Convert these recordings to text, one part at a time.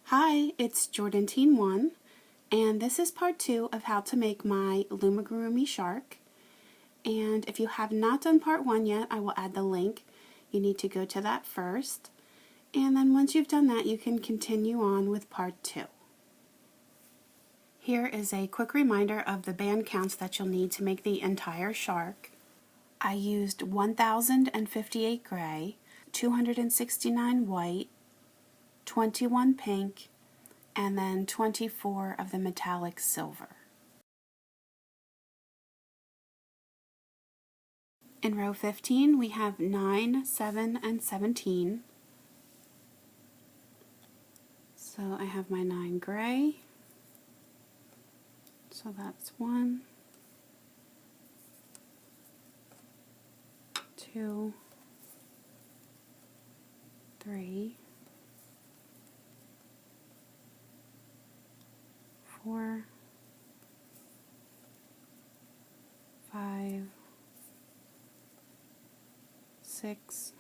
Hi, it's Jordan Teen 1, and this is part 2 of how to make my Loomigurumi shark. And if you have not done part 1 yet, I will add the link. You need to go to that first, and then once you've done that, you can continue on with part 2. Here is a quick reminder of the band counts that you'll need to make the entire shark. I used 1058 gray, 269 white, 21 pink, and then 24 of the metallic silver. In row 15 we have 9, 7, and 17. So I have my 9 gray, so that's 1, 2, 3, 4, 5, 6,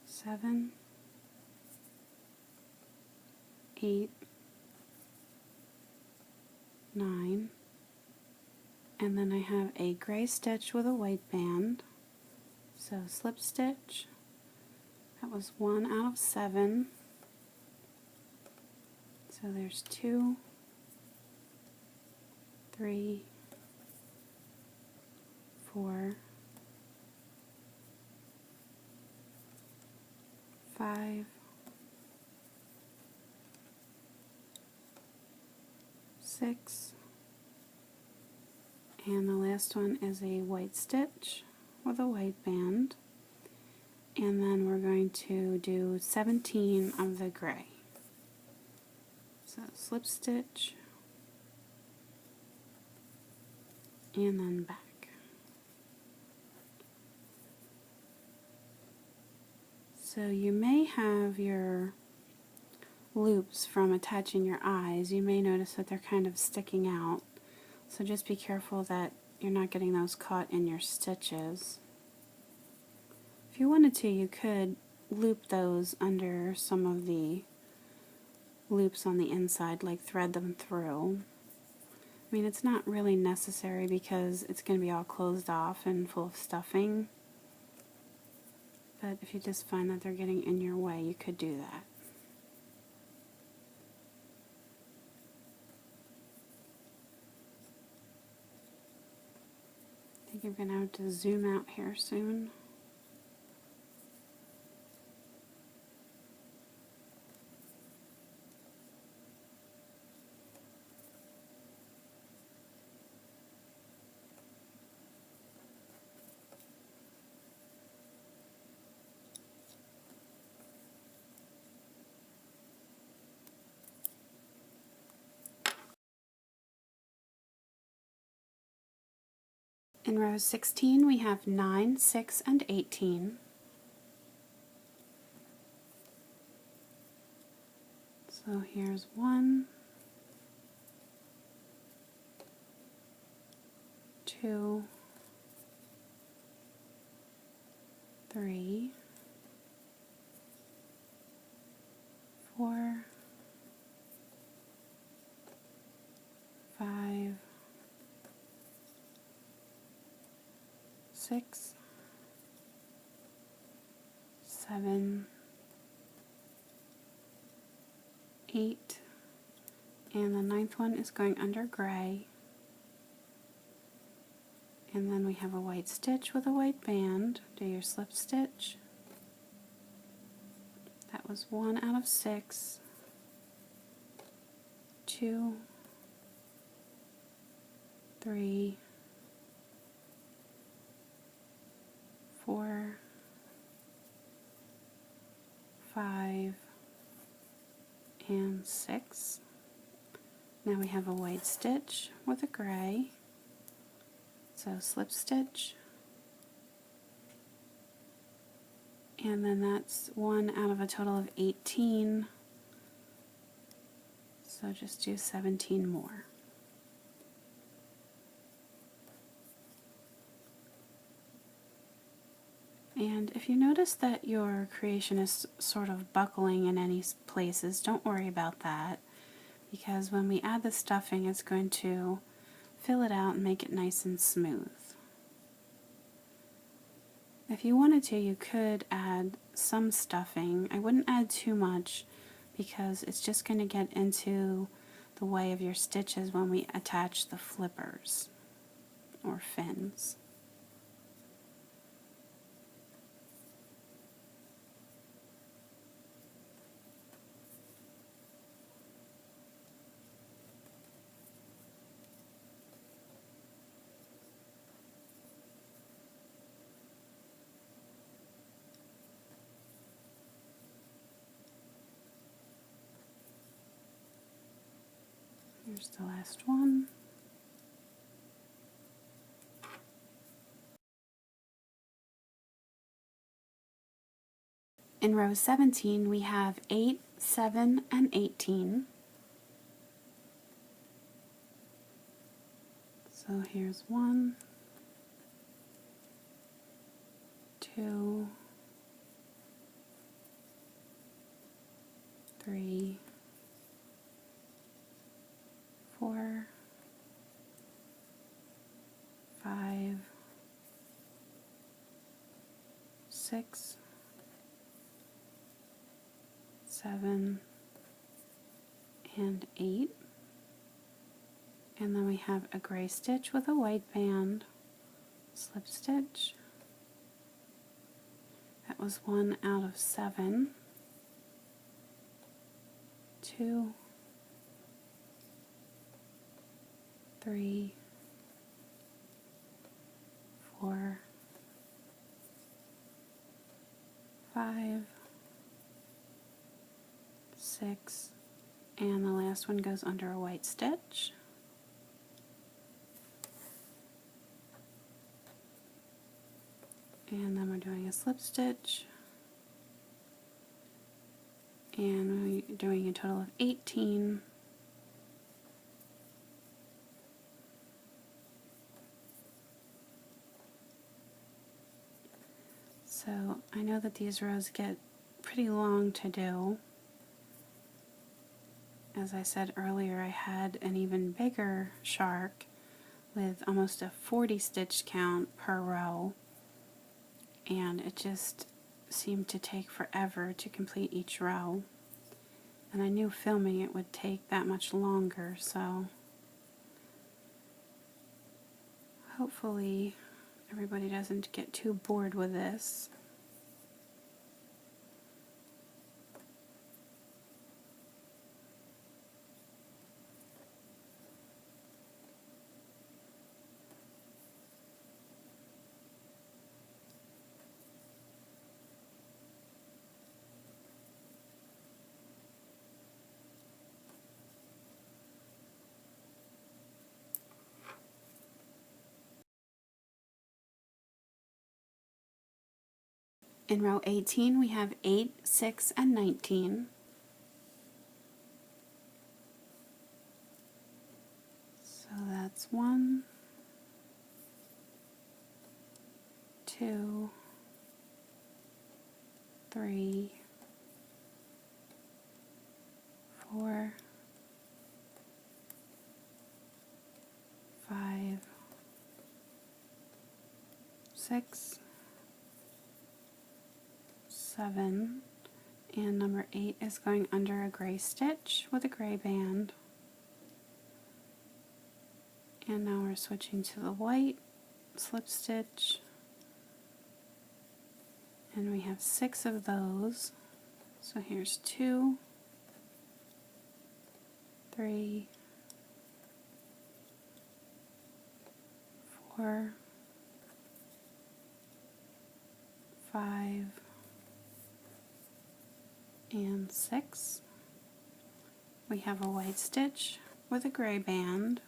7, 8, 9, and then I have a gray stitch with a white band, so slip stitch. That was 1 out of 7. So there's 2, 3, 4, 5, 6, and the last one is a white stitch with a white band, and then we're going to do 17 of the gray. So slip stitch, and then back. So you may have your loops from attaching your eyes. You may notice that they're kind of sticking out. So just be careful that you're not getting those caught in your stitches. If you wanted to, you could loop those under some of the loops on the inside, like thread them through. I mean, it's not really necessary because it's going to be all closed off and full of stuffing. But if you just find that they're getting in your way, you could do that. I think I'm going to have to zoom out here soon. In row 16 we have 9, 6, and 18. So here's 1, 2, 3, 4, 5, 6, 7, 8, and the 9th one is going under gray. And then we have a white stitch with a white band. Do your slip stitch. That was 1 out of 6, 2, 3, 4, 5, and 6. Now we have a white stitch with a gray, so slip stitch, and then that's 1 out of a total of 18, so just do 17 more. And if you notice that your creation is sort of buckling in any places, don't worry about that, because when we add the stuffing, it's going to fill it out and make it nice and smooth. If you wanted to, you could add some stuffing. I wouldn't add too much because it's just going to get into the way of your stitches when we attach the flippers or fins. Here's the last one. In row 17, we have 8, 7, and 18. So here's 1, 2, 3, 4, 5, 6, 7, and 8. And then we have a gray stitch with a white band, slip stitch. That was 1 out of 7. 2, 3, 4, 5, 6, and the last one goes under a white stitch. And then we're doing a slip stitch, and we're doing a total of 18. So I know that these rows get pretty long to do. As I said earlier, I had an even bigger shark with almost a 40 stitch count per row, and it just seemed to take forever to complete each row. And I knew filming it would take that much longer, so hopefully everybody doesn't get too bored with this. In row 18, we have 8, 6, and 19. So that's 1, 2, 3, 4, 5, 6, 7, and number 8 is going under a gray stitch with a gray band. And now we're switching to the white slip stitch, and we have 6 of those. So here's 2, 3, 4, 5, and 6. We have a white stitch with a gray band,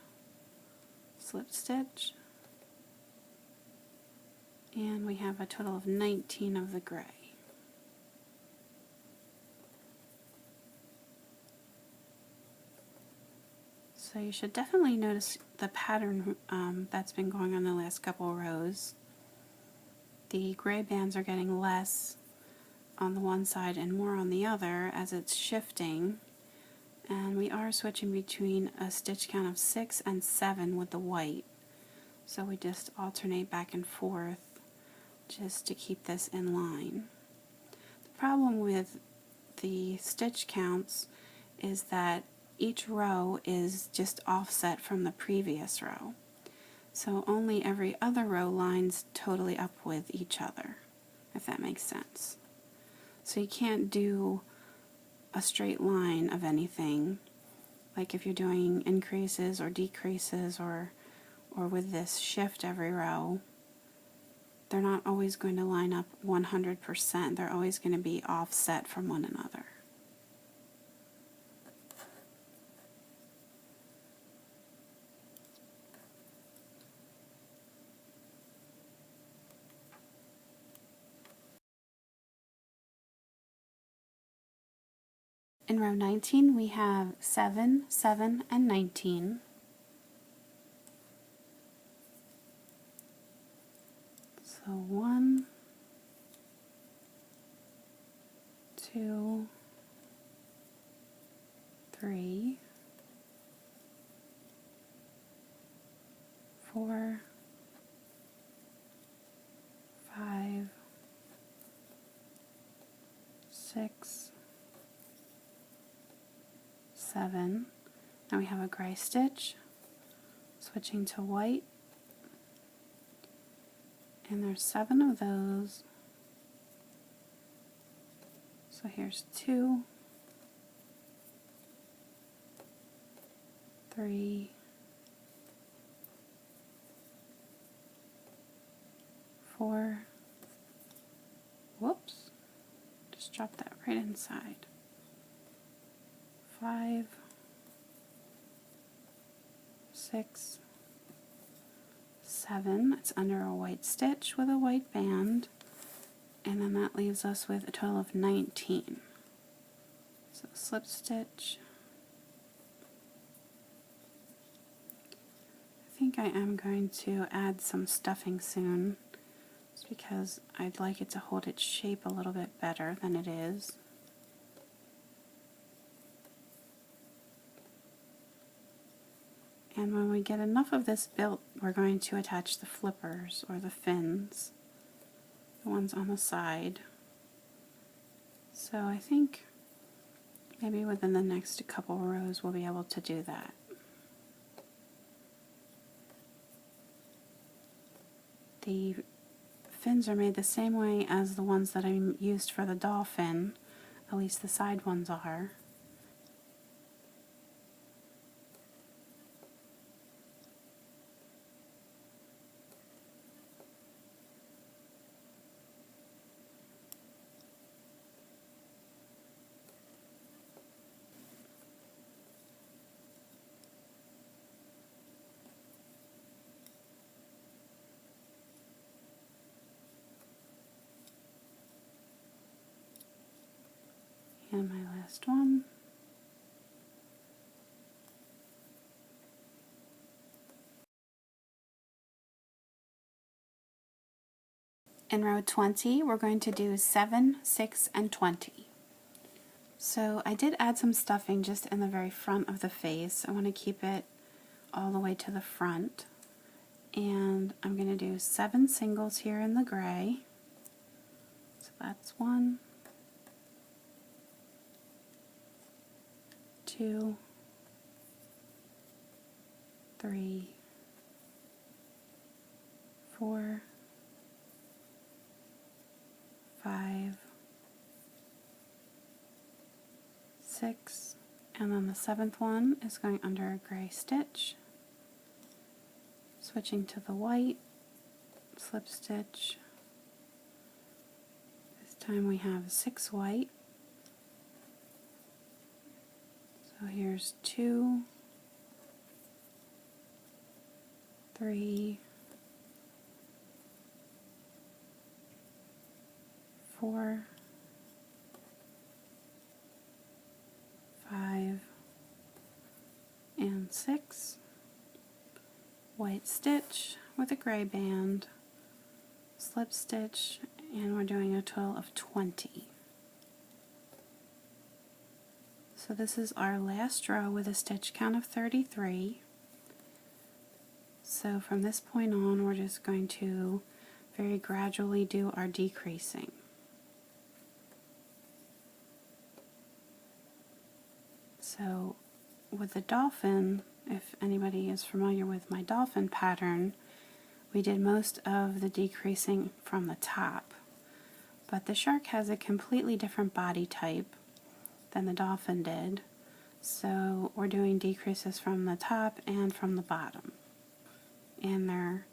slip stitch, and we have a total of 19 of the gray. So you should definitely notice the pattern that's been going on the last couple rows. the gray bands are getting less on the one side and more on the other as it's shifting. And we are switching between a stitch count of 6 and 7 with the white. So we just alternate back and forth just to keep this in line. The problem with the stitch counts is that each row is just offset from the previous row. So only every other row lines totally up with each other, if that makes sense. So you can't do a straight line of anything, like if you're doing increases or decreases or with this shift every row. They're not always going to line up 100%. They're always going to be offset from one another. In row 19 we have 7, 7, and 19. So 1, 2, 3, 4, 5, 6, 7. Now we have a gray stitch, switching to white, and there's 7 of those. So here's 2, 3, 4, whoops, just dropped that right inside, 5, 6, 7, it's under a white stitch with a white band, and then that leaves us with a total of 19. So slip stitch. I think I am going to add some stuffing soon, just because I'd like it to hold its shape a little bit better than it is. And when we get enough of this built, we're going to attach the flippers, or the fins, the ones on the side. So I think maybe within the next couple rows we'll be able to do that. The fins are made the same way as the ones that I used for the dolphin, at least the side ones are. And my last one. In row 20, we're going to do 7, 6, and 20. So I did add some stuffing just in the very front of the face. I want to keep it all the way to the front. And I'm going to do 7 singles here in the gray. So that's 1, 2, 3, 4, 5, 6, and then the 7th one is going under a gray stitch, switching to the white, slip stitch. This time we have 6 white. So here's 2, 3, 4, 5, and 6. White stitch with a gray band, slip stitch, and we're doing a total of 20. So this is our last row with a stitch count of 33. So from this point on, we're just going to very gradually do our decreasing. So with the dolphin, if anybody is familiar with my dolphin pattern, we did most of the decreasing from the top. But the shark has a completely different body type than the dolphin did, so we're doing decreases from the top and from the bottom. And they're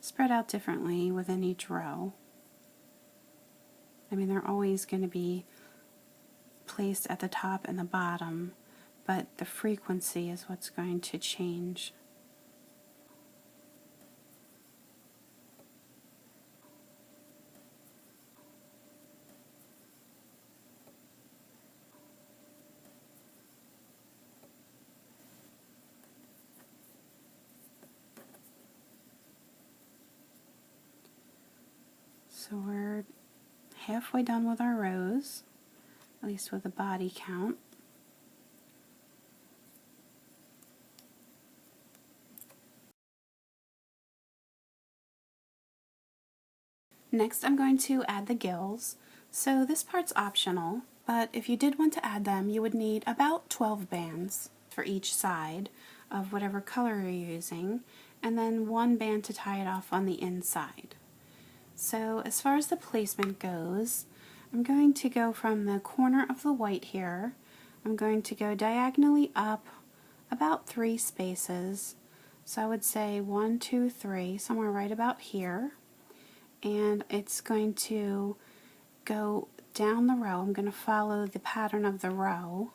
spread out differently within each row. I mean, they're always going to be placed at the top and the bottom, but the frequency is what's going to change. So we're halfway done with our rows, at least with the body count. Next I'm going to add the gills. So this part's optional, but if you did want to add them, you would need about 12 bands for each side of whatever color you're using, and then one band to tie it off on the inside. So as far as the placement goes, I'm going to go from the corner of the white here. I'm going to go diagonally up about 3 spaces. So I would say 1, 2, 3, somewhere right about here. And it's going to go down the row. I'm going to follow the pattern of the row,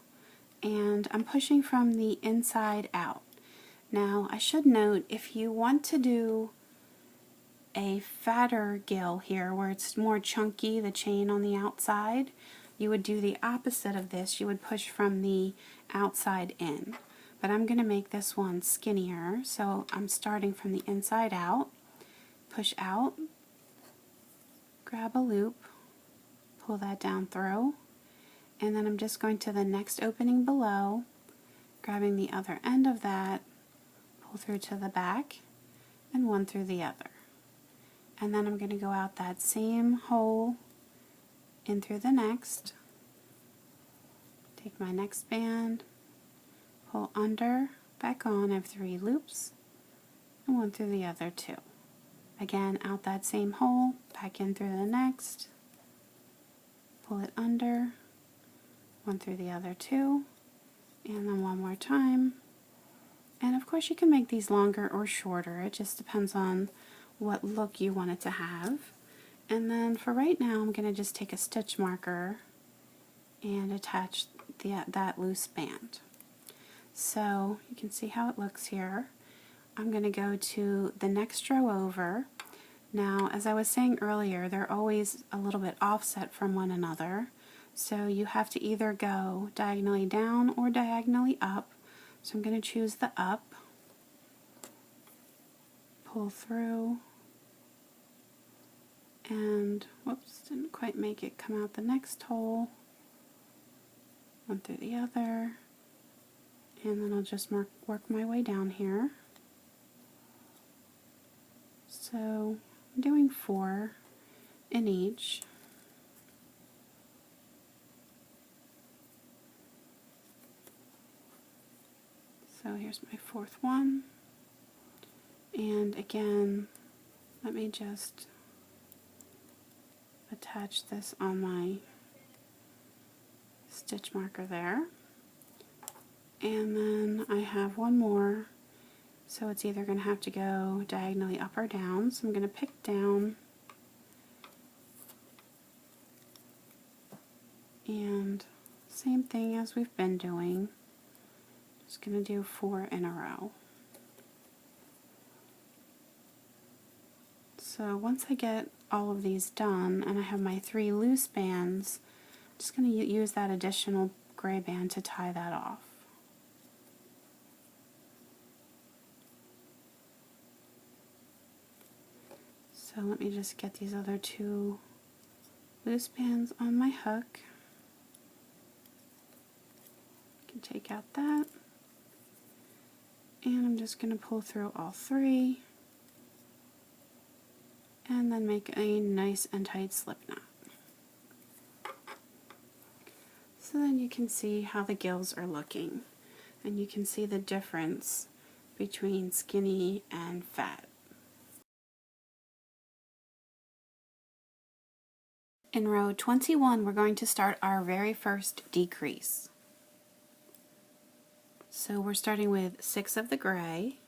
and I'm pushing from the inside out. Now I should note, if you want to do a fatter gill here where it's more chunky, the chain on the outside, you would do the opposite of this. You would push from the outside in. But I'm going to make this one skinnier, so I'm starting from the inside out, push out, grab a loop, pull that down through, and then I'm just going to the next opening below, grabbing the other end of that, pull through to the back, and one through the other. And then I'm going to go out that same hole in through the next, take my next band, pull under, back on. I have 3 loops, and one through the other 2. Again, out that same hole, back in through the next, pull it under, one through the other 2, and then one more time. And of course you can make these longer or shorter, it just depends on what look you want it to have. And then for right now, I'm going to just take a stitch marker and attach that loose band. So you can see how it looks here. I'm going to go to the next row over. Now, as I was saying earlier, they're always a little bit offset from one another, so you have to either go diagonally down or diagonally up. So I'm going to choose the up, pull through, and whoops, didn't quite make it come out the next hole, one through the other, and then I'll just work my way down here. So I'm doing 4 in each. So here's my 4th one. And again, let me just attach this on my stitch marker there. And then I have one more. So it's either going to have to go diagonally up or down. So I'm going to pick down, and same thing as we've been doing. Just going to do 4 in a row. So once I get all of these done and I have my 3 loose bands, I'm just going to use that additional gray band to tie that off. So let me just get these other two loose bands on my hook. I can take out that. And I'm just going to pull through all three. And then make a nice and tight slip knot. So then you can see how the gills are looking. And you can see the difference between skinny and fat. In row 21, we're going to start our very first decrease. So we're starting with 6 of the gray.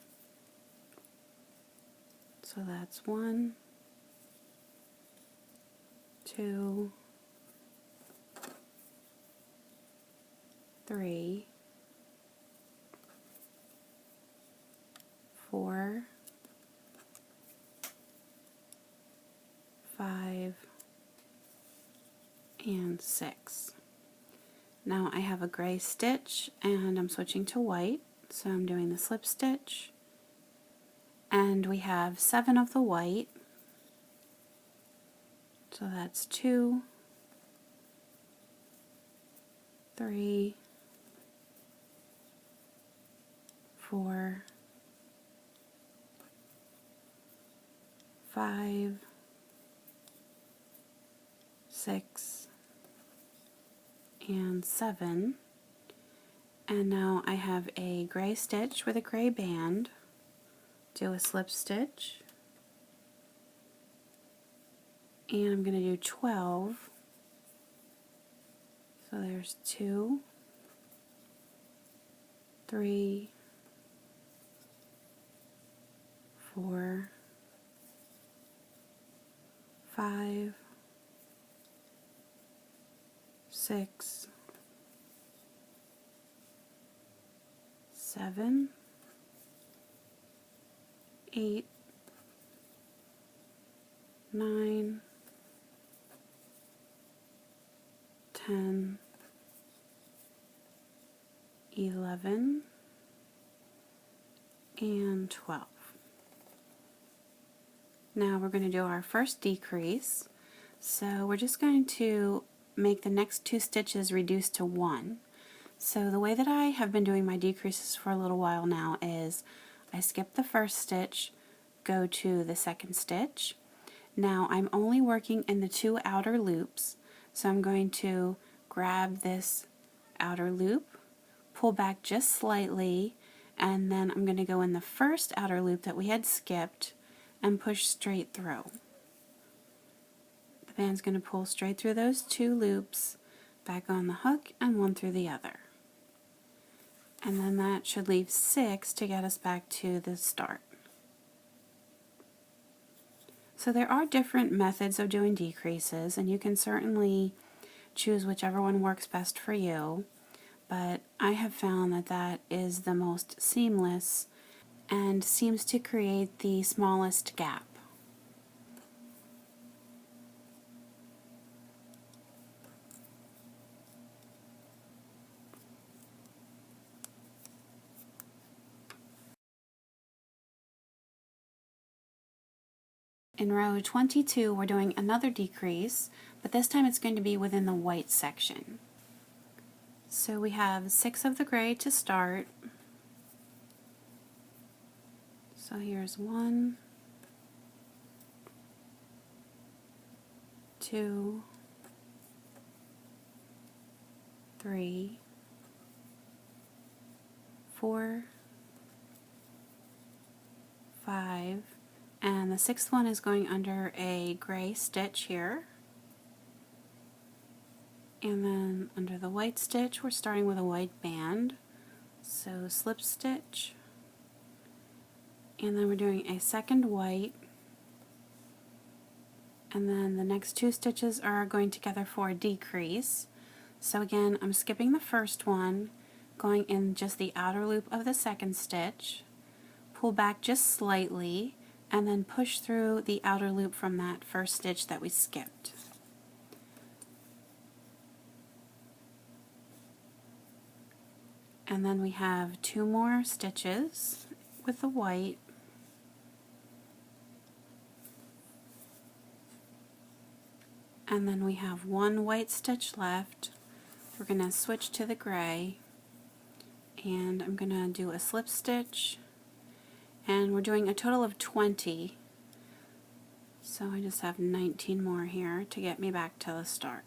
So that's 1, 2, 3, 4, 5, and 6. Now I have a gray stitch and I'm switching to white, so I'm doing the slip stitch. And we have 7 of the white, so that's 2, 3, 4, 5, 6, and 7. And now I have a gray stitch with a gray band. Do a slip stitch. And I'm going to do 12. So there's 2, 3, 4, 5, 6, 7, 8, 9, 10, 11, and 12. Now we're going to do our first decrease. So we're just going to make the next 2 stitches reduce to 1. So the way that I have been doing my decreases for a little while now is I skip the first stitch, go to the second stitch. Now I'm only working in the 2 outer loops, so I'm going to grab this outer loop, pull back just slightly, and then I'm going to go in the first outer loop that we had skipped and push straight through. The band's going to pull straight through those 2 loops, back on the hook, and 1 through the other. And then that should leave 6 to get us back to the start. So there are different methods of doing decreases, and you can certainly choose whichever one works best for you, but I have found that that is the most seamless and seems to create the smallest gap. In row 22, we're doing another decrease, but this time it's going to be within the white section. So we have 6 of the gray to start. So here's 1, 2, 3, 4, 5, and the 6th one is going under a gray stitch here. And then under the white stitch, we're starting with a white band. So slip stitch. And then we're doing a second white. And then the next 2 stitches are going together for a decrease. So again, I'm skipping the first one, going in just the outer loop of the second stitch, pull back just slightly, and then push through the outer loop from that first stitch that we skipped. And then we have 2 more stitches with the white. And then we have one white stitch left. We're going to switch to the gray, and I'm going to do a slip stitch, and we're doing a total of 20. So I just have 19 more here to get me back to the start.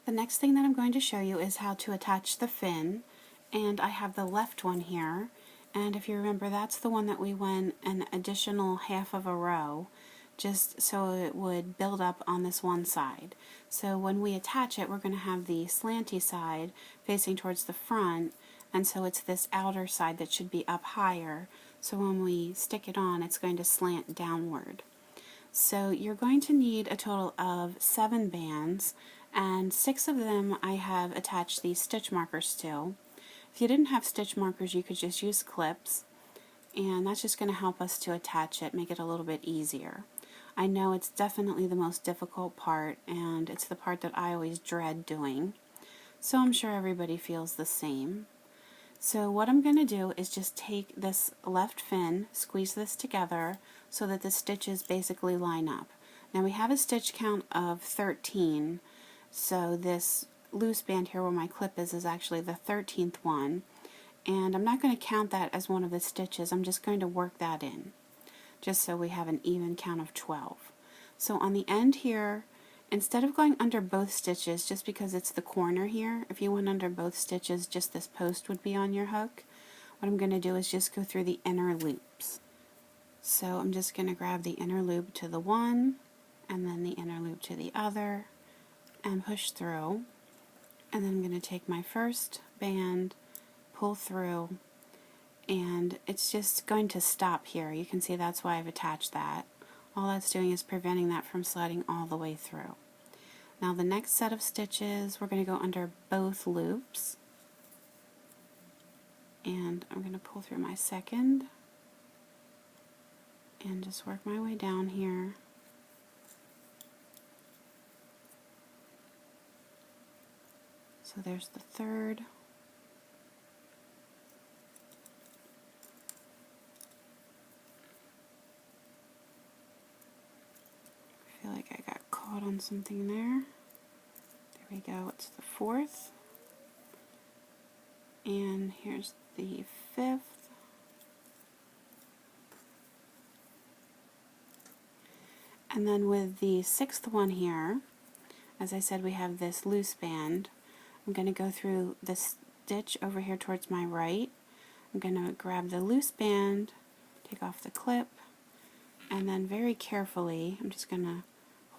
The next thing that I'm going to show you is how to attach the fin, and I have the left one here, and if you remember, that's the one that we went an additional half of a row just so it would build up on this one side. So when we attach it, we're going to have the slanty side facing towards the front, and so it's this outer side that should be up higher, so when we stick it on, it's going to slant downward. So you're going to need a total of 7 bands, and 6 of them I have attached these stitch markers to. If you didn't have stitch markers, you could just use clips, and that's just going to help us to attach it, make it a little bit easier. I know it's definitely the most difficult part, and it's the part that I always dread doing, so I'm sure everybody feels the same. So what I'm going to do is just take this left fin, squeeze this together so that the stitches basically line up. Now we have a stitch count of 13, so this loose band here where my clip is actually the 13th one, and I'm not going to count that as one of the stitches, I'm just going to work that in, just so we have an even count of 12. So on the end here, instead of going under both stitches, just because it's the corner here, if you went under both stitches, just this post would be on your hook. What I'm going to do is just go through the inner loops. So I'm just going to grab the inner loop to the one, and then the inner loop to the other, and push through. And then I'm going to take my first band, pull through, and it's just going to stop here. You can see that's why I've attached that. All that's doing is preventing that from sliding all the way through. Now the next set of stitches, we're going to go under both loops, and I'm going to pull through my second and just work my way down here. So there's the third. I feel like I got caught on something there. There we go, it's the fourth. And here's the fifth. And then with the sixth one here, as I said, we have this loose band. I'm going to go through the stitch over here towards my right. I'm going to grab the loose band, take off the clip, and then very carefully, I'm just going to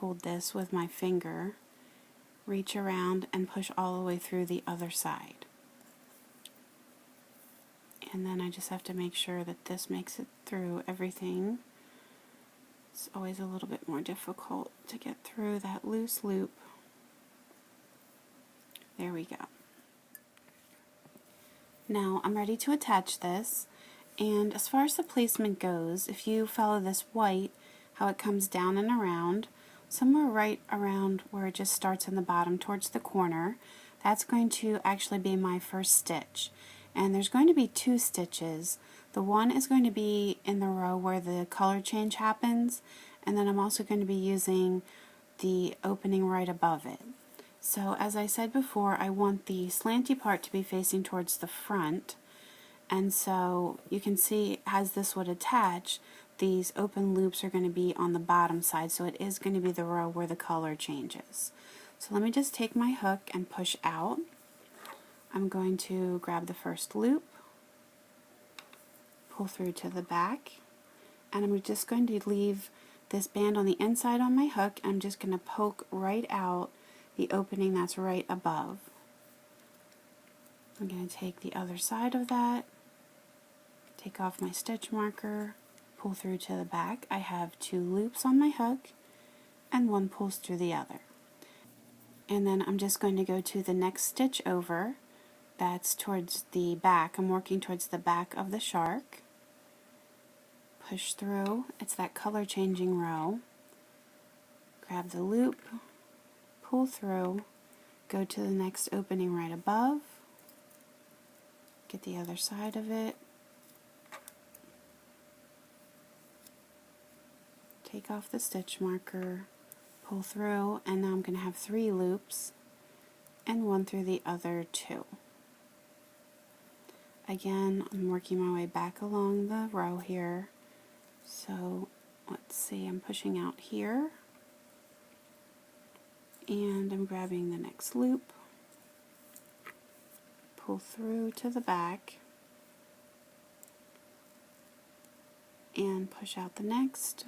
hold this with my finger, reach around and push all the way through the other side. And then I just have to make sure that this makes it through everything. It's always a little bit more difficult to get through that loose loop. There we go. Now I'm ready to attach this, and as far as the placement goes, if you follow this white, how it comes down and around, somewhere right around where it just starts in the bottom towards the corner. That's going to actually be my first stitch. And there's going to be 2 stitches. The one is going to be in the row where the color change happens, and then I'm also going to be using the opening right above it. So as I said before, I want the slanty part to be facing towards the front, and so you can see as this would attach, these open loops are going to be on the bottom side, so it is going to be the row where the color changes. So let me just take my hook and push out. I'm going to grab the first loop, pull through to the back, and I'm just going to leave this band on the inside on my hook. I'm just going to poke right out the opening that's right above. I'm going to take the other side of that, take off my stitch marker, pull through to the back. I have 2 loops on my hook and one pulls through the other. And then I'm just going to go to the next stitch over. That's towards the back. I'm working towards the back of the shark. Push through. It's that color changing row. Grab the loop, pull through, go to the next opening right above, get the other side of it, take off the stitch marker, pull through, and now I'm going to have 3 loops and 1 through the other 2. Again, I'm working my way back along the row here. So let's see, I'm pushing out here and I'm grabbing the next loop, pull through to the back and push out the next.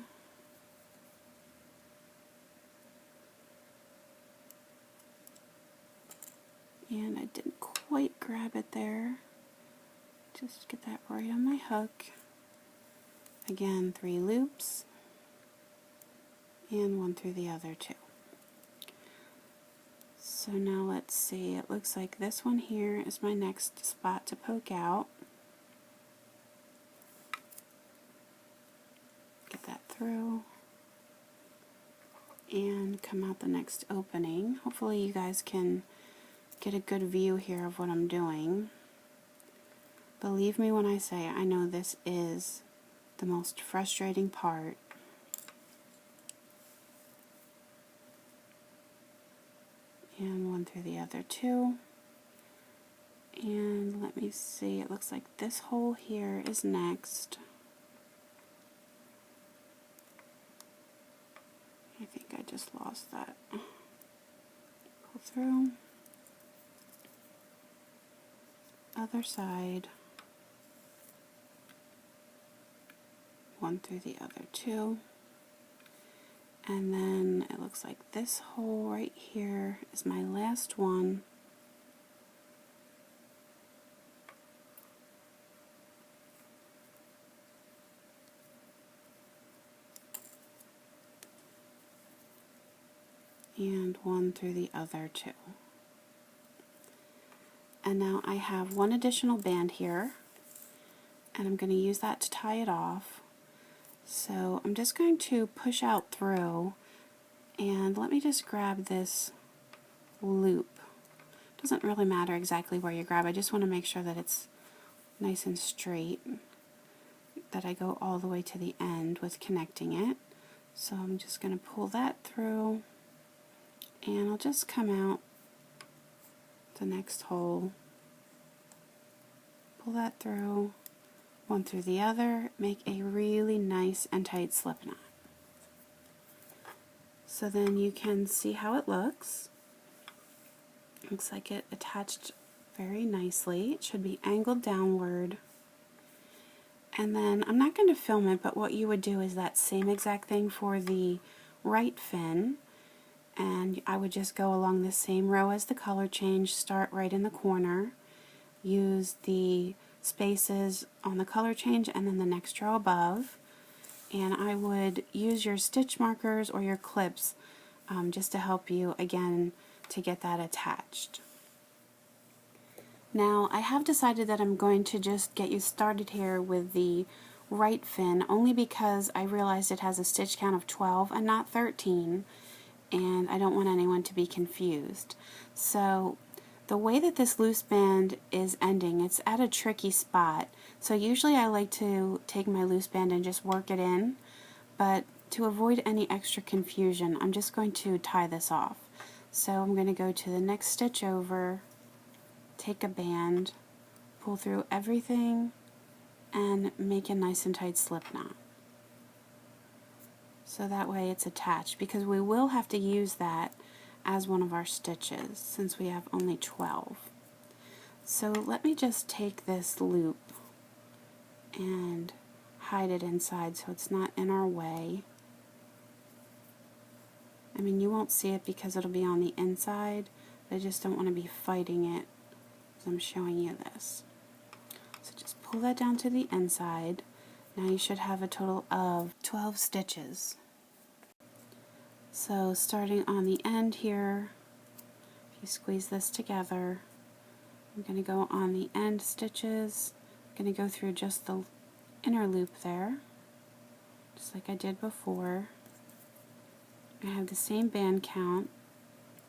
And I didn't quite grab it there. Just get that right on my hook. Again, 3 loops and 1 through the other 2. So now let's see, it looks like this one here is my next spot to poke out. Get that through and come out the next opening. Hopefully you guys can get a good view here of what I'm doing. Believe me when I say I know this is the most frustrating part. And 1 through the other 2. And let me see, it looks like this hole here is next. I think I just lost that. Pull through. Other side. 1 through the other 2. And then it looks like this hole right here is my last one. And 1 through the other 2. And now I have 1 additional band here, and I'm going to use that to tie it off. So I'm just going to push out through, and let me just grab this loop. Doesn't really matter exactly where you grab, I just want to make sure that it's nice and straight, that I go all the way to the end with connecting it. So I'm just going to pull that through, and I'll just come out the next hole, pull that through, 1 through the other, make a really nice and tight slip knot. So then you can see how it looks. Looks like it attached very nicely. It should be angled downward. And then I'm not going to film it, but what you would do is that same exact thing for the right fin, and I would just go along the same row as the color change, start right in the corner, use the spaces on the color change and then the next row above, and I would use your stitch markers or your clips just to help you again to get that attached. Now I have decided that I'm going to just get you started here with the right fin, only because I realized it has a stitch count of 12 and not 13, and I don't want anyone to be confused. So the way that this loose band is ending, it's at a tricky spot. So usually I like to take my loose band and just work it in, but to avoid any extra confusion, I'm just going to tie this off. So I'm going to go to the next stitch over, take a band, pull through everything, and make a nice and tight slip knot. So that way it's attached, because we will have to use that as one of our stitches since we have only 12. So let me just take this loop and hide it inside so it's not in our way. I mean, you won't see it because it'll be on the inside, but I just don't want to be fighting it as I'm showing you this. So just pull that down to the inside. Now you should have a total of 12 stitches. So starting on the end here, if you squeeze this together, I'm going to go on the end stitches. I'm going to go through just the inner loop there, just like I did before. I have the same band count.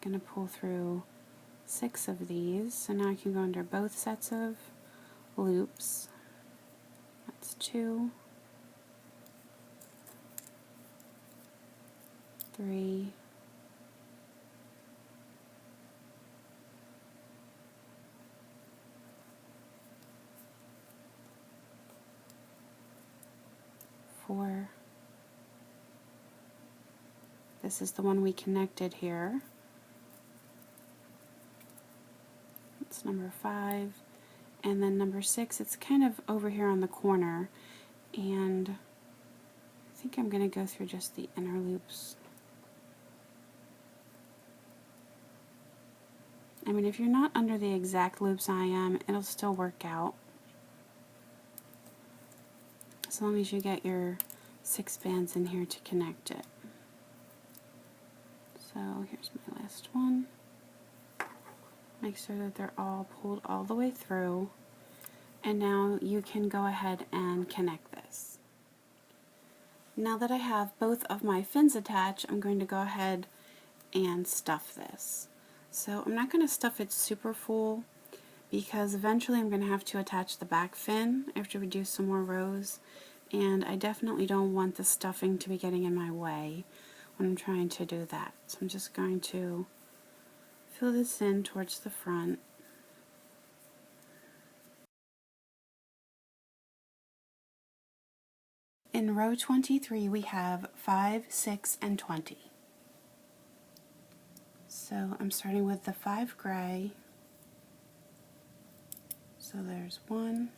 I'm going to pull through 6 of these, so now I can go under both sets of loops. That's 2, 3, 4. This is the one we connected here. It's number 5. And then number 6, it's kind of over here on the corner. And I think I'm going to go through just the inner loops. I mean, if you're not under the exact loops I am, it'll still work out. As long as you get your 6 bands in here to connect it. So here's my last one. Make sure that they're all pulled all the way through. And now you can go ahead and connect this. Now that I have both of my fins attached, I'm going to go ahead and stuff this. So I'm not going to stuff it super full because eventually I'm going to have to attach the back fin after we do some more rows, and I definitely don't want the stuffing to be getting in my way when I'm trying to do that. So I'm just going to fill this in towards the front. In row 23 we have 5, 6, and 20. So I'm starting with the 5 gray. So there's 1,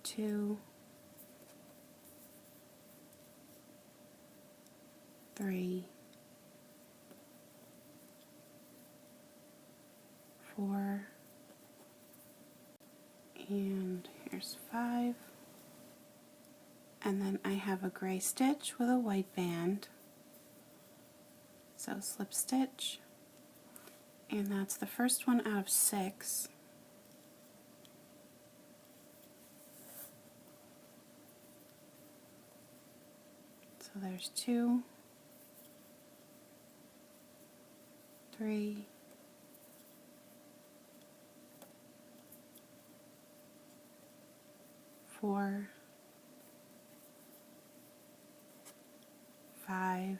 2, 3, 4, and here's 5. And then I have a gray stitch with a white band. So slip stitch, and that's the first one out of 6. So there's 2, 3, 4, 5,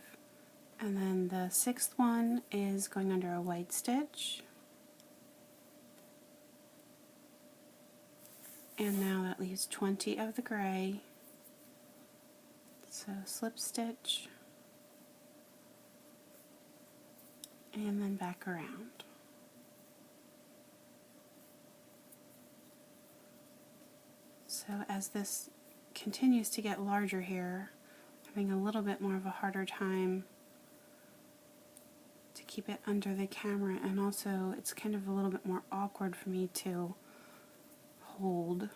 and then the 6th one is going under a white stitch. And now that leaves 20 of the gray. So slip stitch, and then back around. So as this continues to get larger here, I'm having a little bit more of a harder time to keep it under the camera, and also it's kind of a little bit more awkward for me to hold.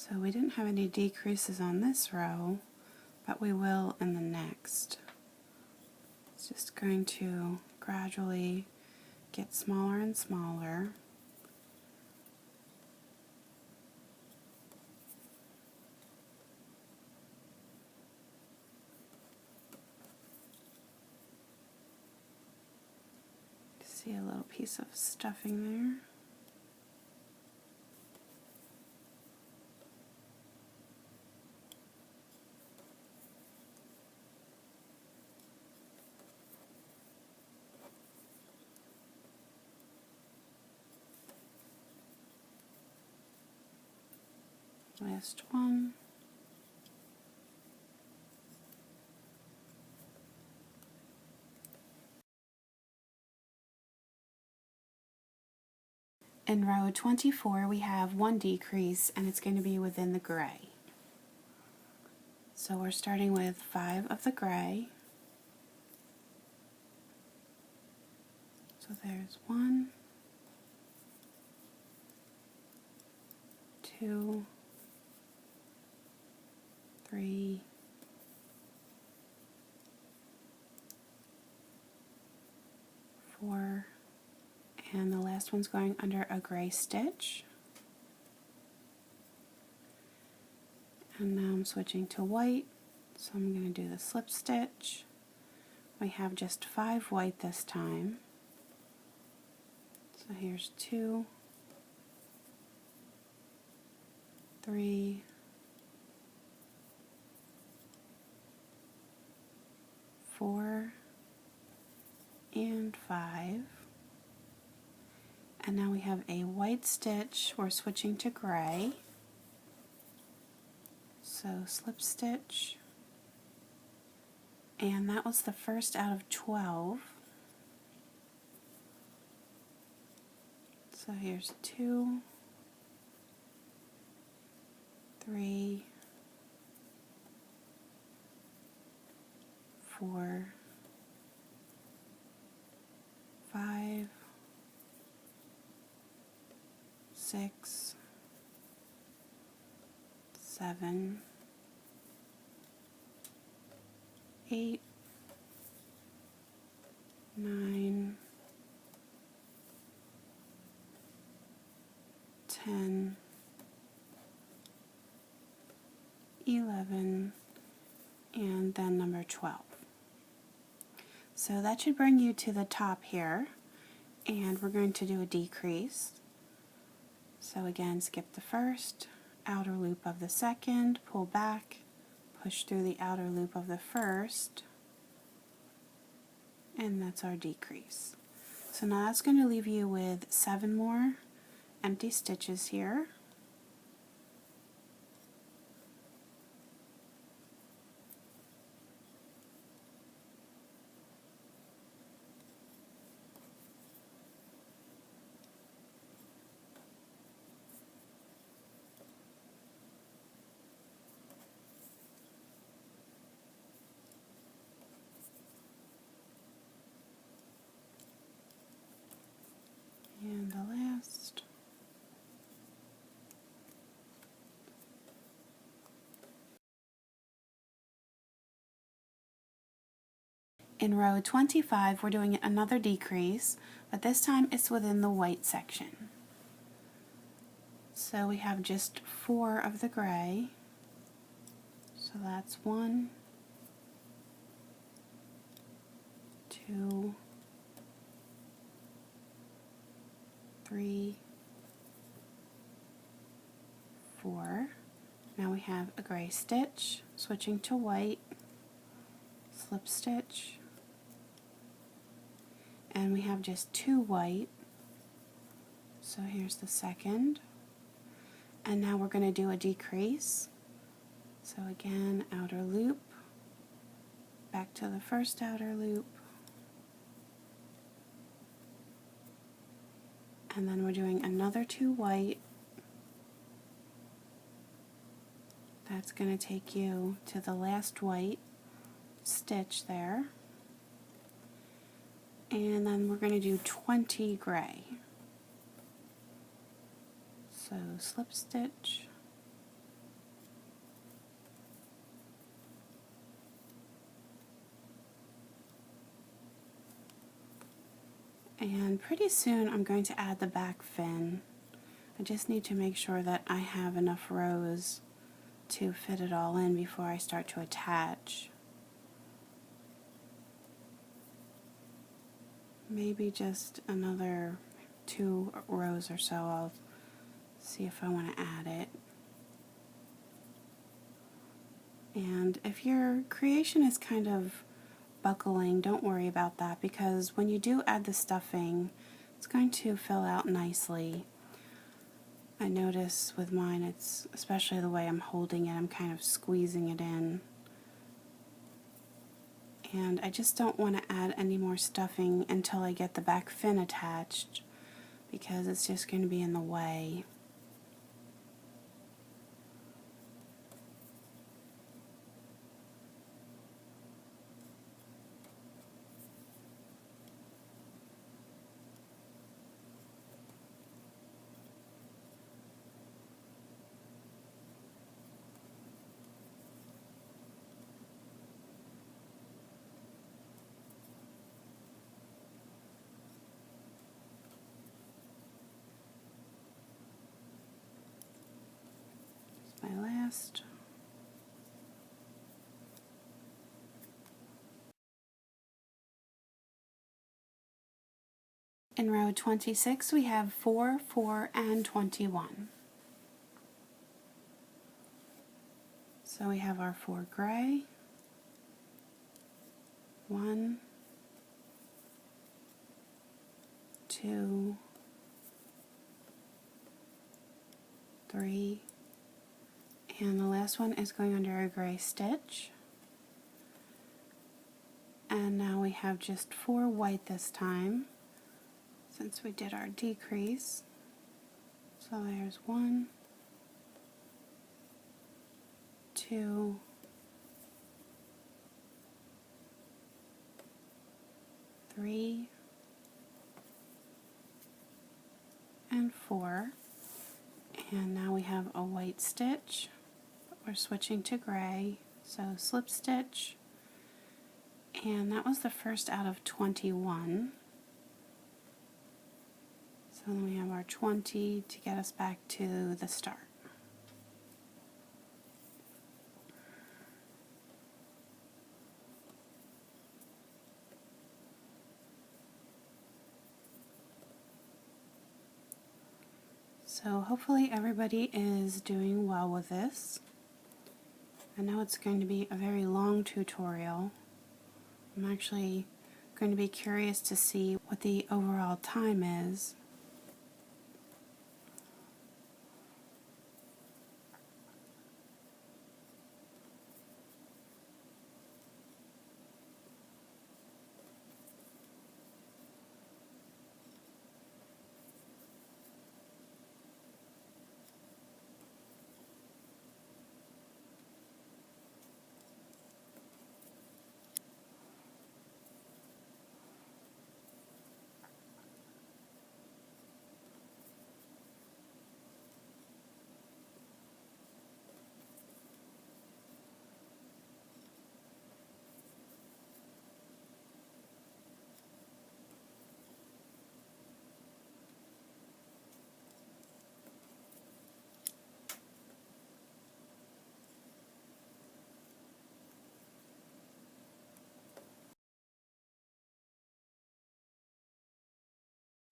So we didn't have any decreases on this row, but we will in the next. It's just going to gradually get smaller and smaller. See a little piece of stuffing there. Last one. In row 24 we have one decrease, and it's going to be within the gray. So we're starting with 5 of the gray. So there's 1, 2, 3, 4, and the last one's going under a gray stitch. And now I'm switching to white, so I'm going to do the slip stitch. We have just 5 white this time. So here's 2, 3, 4, and 5. And now we have a white stitch. We're switching to gray. So slip stitch. And that was the first out of 12. So here's 2, 3, 4, 5, 6, 7, 8, 9, 10, 11, and then number 12. So that should bring you to the top here, and we're going to do a decrease. So again, skip the first, outer loop of the second, pull back, push through the outer loop of the first, and that's our decrease. So now that's going to leave you with 7 more empty stitches here. And the last. In row 25, we're doing another decrease, but this time it's within the white section. So we have just 4 of the gray. So that's 1, 2, 3, 4. Now we have a gray stitch, switching to white, slip stitch, and we have just 2 white. So here's the second, and now we're going to do a decrease. So again, outer loop, back to the first outer loop, and then we're doing another 2 white. That's going to take you to the last white stitch there, and then we're going to do 20 gray. So slip stitch, And pretty soon I'm going to add the back fin. I just need to make sure that I have enough rows to fit it all in before I start to attach. Maybe just another 2 rows or so. I'll see if I want to add it. And if your creation is kind of buckling, don't worry about that, because when you do add the stuffing, it's going to fill out nicely. I notice with mine, it's especially the way I'm holding it, I'm kind of squeezing it in. And I just don't want to add any more stuffing until I get the back fin attached, because it's just going to be in the way. My last. In row 26 we have 4, 4, and 21. So we have our 4 gray, 1, 2, 3, and the last one is going under a gray stitch. And now we have just 4 white this time, since we did our decrease. So there's 1, 2, 3, and 4. And now we have a white stitch. We're switching to gray, so slip stitch. And that was the first out of 21. So then we have our 20 to get us back to the start. So hopefully everybody is doing well with this. I know it's going to be a very long tutorial. I'm actually going to be curious to see what the overall time is.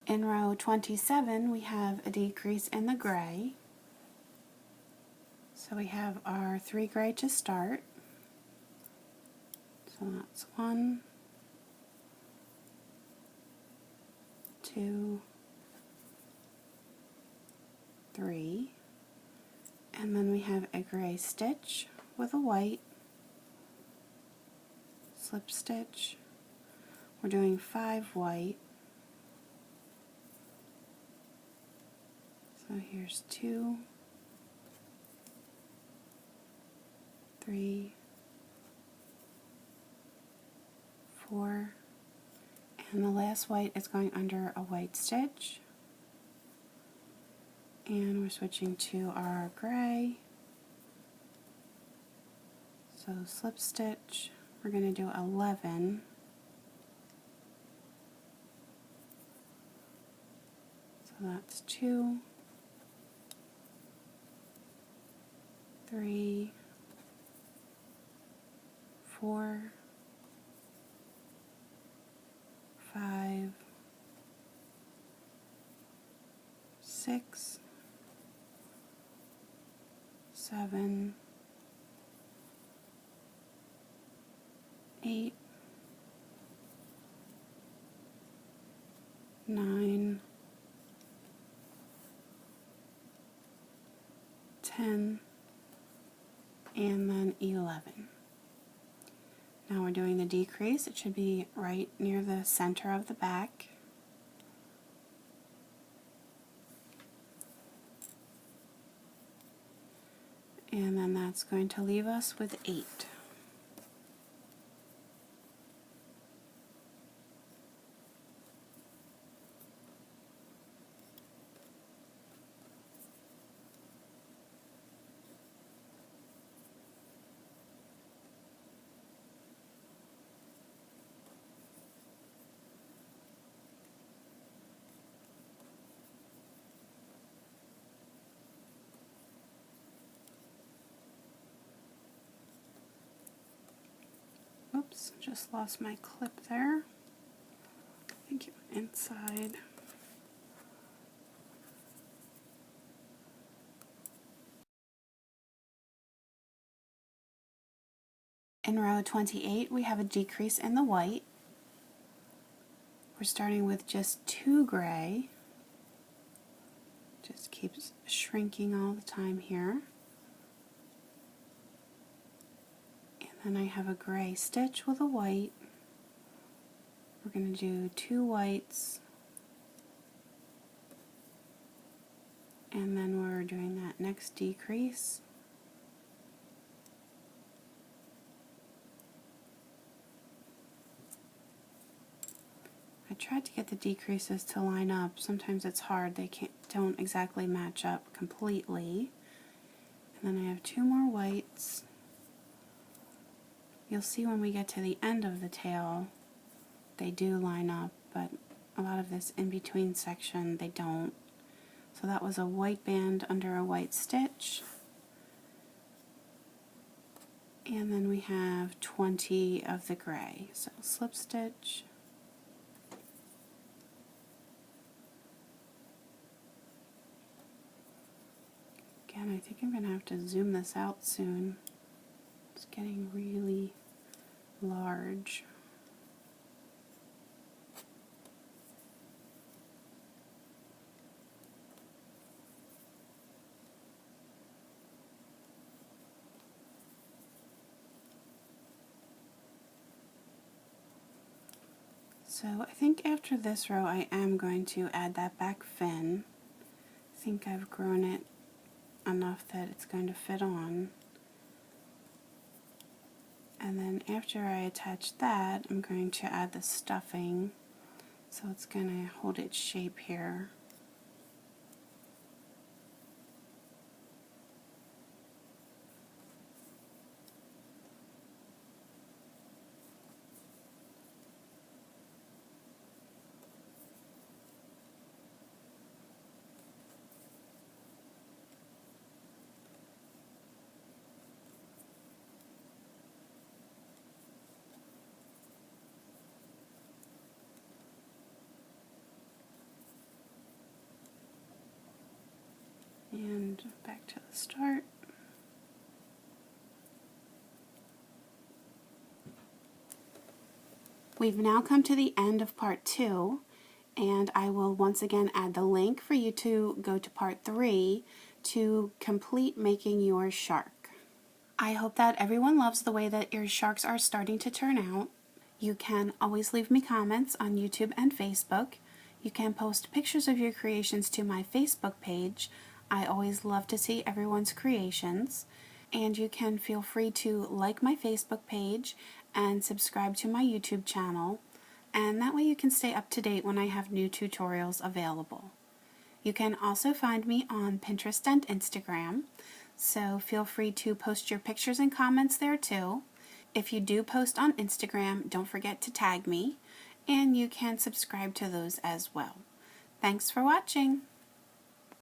In row 27 we have a decrease in the gray. So we have our 3 gray to start. So that's 1, 2, 3, and then we have a gray stitch with a white, slip stitch. We're doing 5 white. So here's 2, 3, 4, and the last white is going under a white stitch. And we're switching to our gray. So slip stitch, we're going to do 11. So that's 2, 3, 4, 5, 6, 7, 8, 9, 10, and then 11. Now we're doing the decrease. It should be right near the center of the back. And then that's going to leave us with 8. Oops, just lost my clip there. I think it went inside. In row 28, we have a decrease in the white. We're starting with just 2 gray. Just keeps shrinking all the time here. And then I have a gray stitch with a white. We're going to do 2 whites. And then we're doing that next decrease. I tried to get the decreases to line up. Sometimes it's hard. They don't exactly match up completely. And then I have 2 more whites. You'll see when we get to the end of the tail, they do line up, but a lot of this in-between section, they don't. So that was a white band under a white stitch. And then we have 20 of the gray. So slip stitch. Again, I think I'm going to have to zoom this out soon. It's getting really large. So I think after this row I am going to add that back fin. I think I've grown it enough that it's going to fit on. And then after I attach that, I'm going to add the stuffing, so it's going to hold its shape here. And back to the start. We've now come to the end of part 2, and I will once again add the link for you to go to part 3 to complete making your shark. I hope that everyone loves the way that your sharks are starting to turn out. You can always leave me comments on YouTube and Facebook. You can post pictures of your creations to my Facebook page. I always love to see everyone's creations. And you can feel free to like my Facebook page and subscribe to my YouTube channel. And that way you can stay up to date when I have new tutorials available. You can also find me on Pinterest and Instagram, so feel free to post your pictures and comments there too. If you do post on Instagram, don't forget to tag me, and you can subscribe to those as well. Thanks for watching!